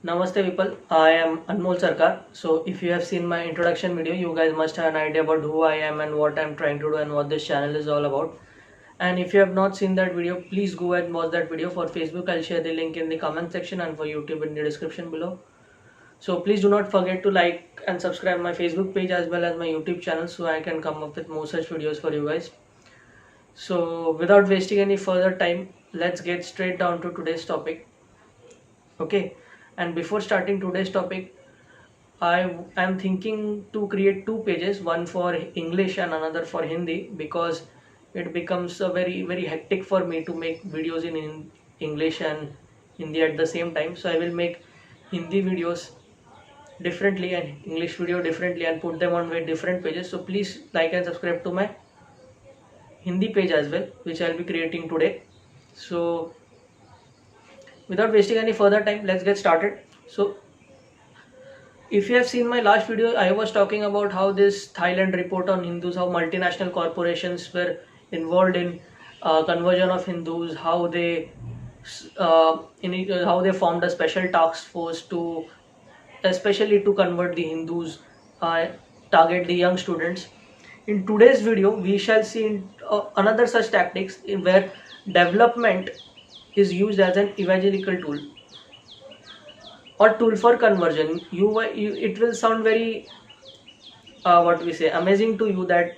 Namaste people, I am Anmol Sarkar. So if you have seen my introduction video, you guys must have an idea about who I am and what I am trying to do and what this channel is all about. And if you have not seen that video, please go and watch that video. For Facebook, I'll share the link in the comment section, and for YouTube in the description below. So please do not forget to like and subscribe my Facebook page as well as my YouTube channel so I can come up with more such videos for you guys. So without wasting any further time, let's get straight down to today's topic. Okay, and before starting today's topic, I am thinking to create two pages, one for English and another for Hindi, because it becomes a very hectic for me to make videos in English and Hindi at the same time. So I will make Hindi videos differently and English video differently and put them on very different pages. So please like and subscribe to my Hindi page as well, which I'll be creating today. So without wasting any further time, let's get started. So if you have seen my last video, I was talking about how this Thailand report on Hindus, how multinational corporations were involved in conversion of Hindus, how they how they formed a special task force to especially to convert the Hindus, target the young students. In today's video, we shall see another such tactics where development is used as an evangelical tool or tool for conversion. It will sound very what we say amazing to you that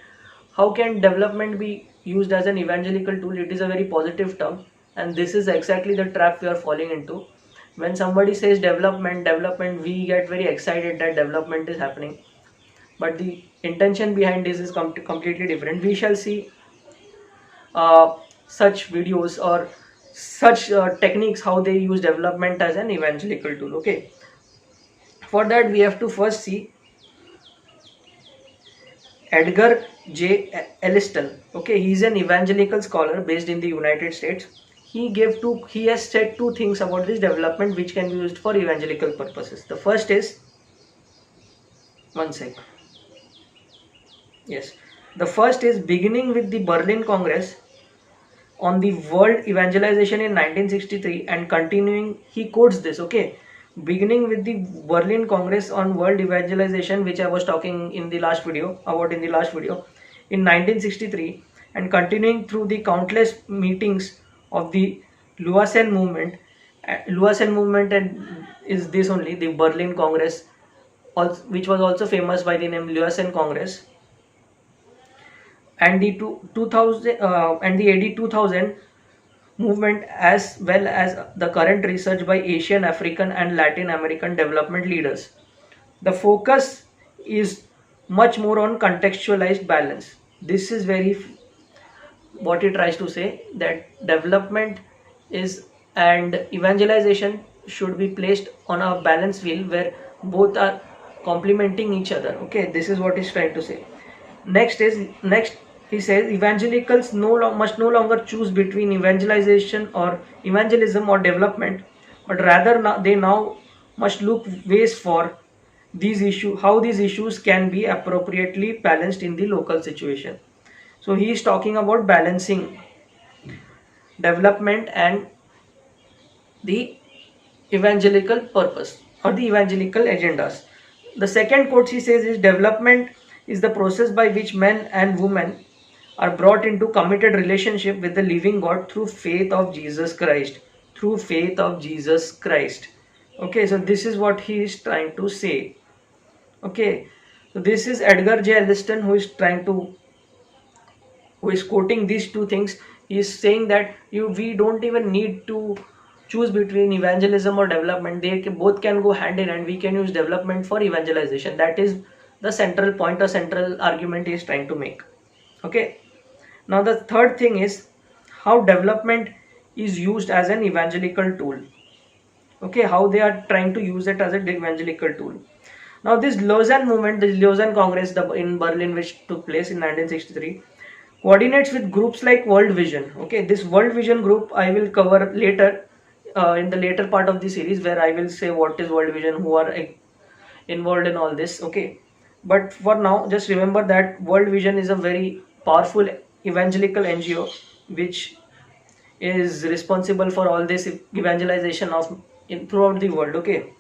how can development be used as an evangelical tool. It is a very positive term, and this is exactly the trap we are falling into. When somebody says development, we get very excited that development is happening, but the intention behind this is completely different. We shall see such videos or such techniques how they use development as an evangelical tool. Okay, for that we have to first see Edgar J. Elliston. Okay, he's an evangelical scholar based in the United States. He has said two things about this development which can be used for evangelical purposes. The first is, one sec. Yes, the first is beginning with the Berlin Congress on the world evangelization in 1963 and continuing. He quotes this. Okay, beginning with the Berlin Congress on world evangelization, which I was talking in the last video in 1963, and continuing through the countless meetings of the Lausanne movement. Lausanne movement and is this only the Berlin Congress, which was also famous by the name Lausanne Congress, and the 2000 and the AD 2000 movement, as well as the current research by Asian, African, and Latin American development leaders. The focus is much more on contextualized balance. This is very what he tries to say, that development is and evangelization should be placed on a balance wheel where both are complementing each other. Okay, this is what he's trying to say. Next he says evangelicals must no longer choose between evangelism or development, but rather they now must look ways for how these issues can be appropriately balanced in the local situation. So he is talking about balancing development and the evangelical purpose or the evangelical agendas. The second quote he says is, development is the process by which men and women are brought into committed relationship with the living God through faith of Jesus Christ. Through faith of Jesus Christ. Okay, so this is what he is trying to say. Okay, so this is Edgar J. Elliston who is quoting these two things. He is saying that we don't even need to choose between evangelism or development. Both can go hand in hand. We can use development for evangelization. That is the central point or central argument he is trying to make. Okay, now the third thing is how development is used as an evangelical tool. Okay, how they are trying to use it as an evangelical tool. Now this Lausanne movement, the Lausanne Congress in Berlin, which took place in 1963, coordinates with groups like World Vision. Okay, this World Vision group I will cover later in the later part of the series, where I will say what is World Vision, who are involved in all this. Okay, but for now just remember that World Vision is a very powerful evangelical NGO which is responsible for all this evangelization throughout the world. Okay,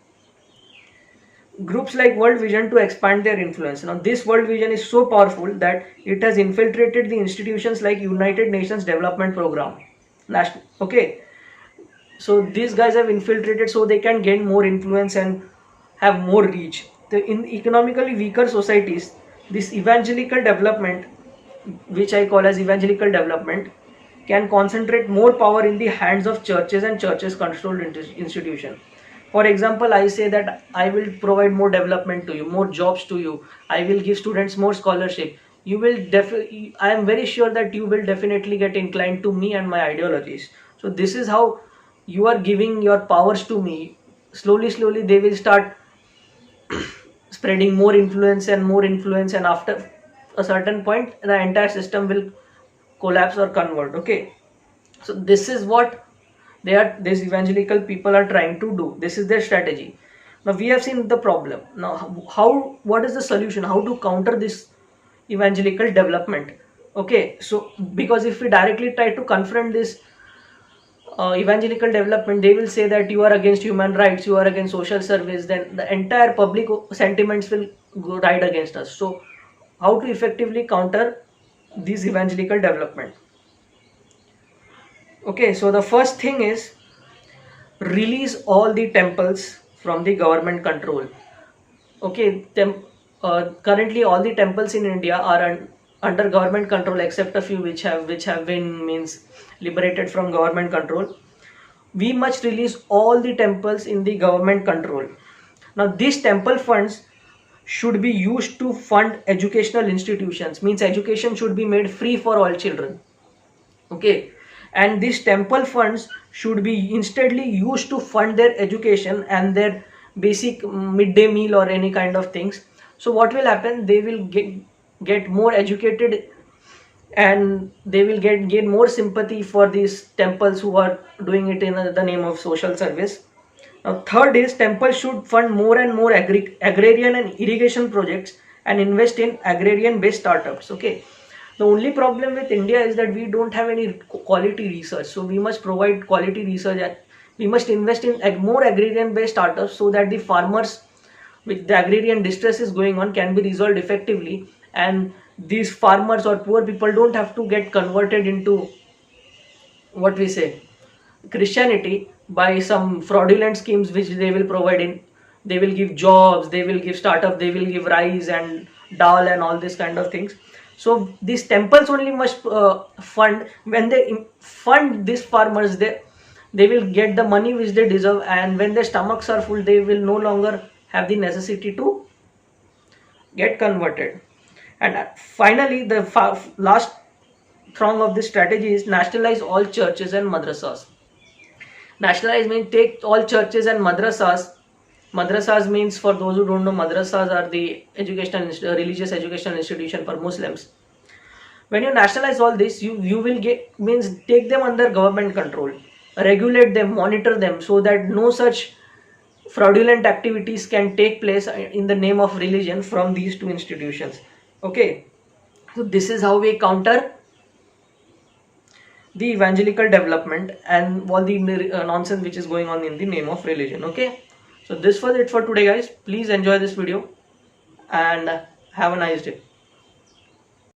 groups like World Vision to expand their influence. Now, this World Vision is so powerful that it has infiltrated the institutions like United Nations Development Program. Okay, so these guys have infiltrated so they can gain more influence and have more reach. In economically weaker societies, this evangelical development, which I call as evangelical development, can concentrate more power in the hands of churches and churches controlled institution. For example, I say that I will provide more development to you, more jobs to you, I will give students more scholarship. You will I am very sure that you will definitely get inclined to me and my ideologies. So this is how you are giving your powers to me. Slowly they will start spreading more influence and more influence, and after a certain point the entire system will collapse or convert. Okay, so this is what these evangelical people are trying to do. This is their strategy. Now we have seen the problem. Now how what is the solution, how to counter this evangelical development? Okay, so because if we directly try to confront this evangelical development, they will say that you are against human rights, you are against social service, then the entire public sentiments will go right against us. So how to effectively counter this evangelical development? Okay, so the first thing is release all the temples from the government control. Okay, currently all the temples in India are under government control except a few which have been means liberated from government control. We must release all the temples in the government control. Now these temple funds should be used to fund educational institutions, means education should be made free for all children. Okay, and these temple funds should be insteadly used to fund their education and their basic midday meal or any kind of things. So what will happen, they will get more educated and they will gain more sympathy for these temples who are doing it in the name of social service. Now third is temples should fund more and more agrarian and irrigation projects and invest in agrarian based startups. Okay, the only problem with India is that we don't have any quality research, so we must provide quality research and we must invest in more agrarian based startups so that the farmers with the agrarian distress is going on can be resolved effectively, and these farmers or poor people don't have to get converted into what we say Christianity by some fraudulent schemes which they will provide in. They will give jobs, they will give startup, they will give rice and dal and all these kind of things. So these temples only must fund. When they fund these farmers, they will get the money which they deserve, and when their stomachs are full, they will no longer have the necessity to get converted. And finally, the last throng of this strategy is nationalize all churches and madrasas. Nationalize means take all churches and madrasas. Madrasas means, for those who don't know, madrasas are the religious educational institution for Muslims. When you nationalize all this, you will get means take them under government control, regulate them, monitor them, so that no such fraudulent activities can take place in the name of religion from these two institutions. Okay, so this is how we counter the evangelical development and all the nonsense which is going on in the name of religion. Okay, so this was it for today, guys. Please enjoy this video and have a nice day.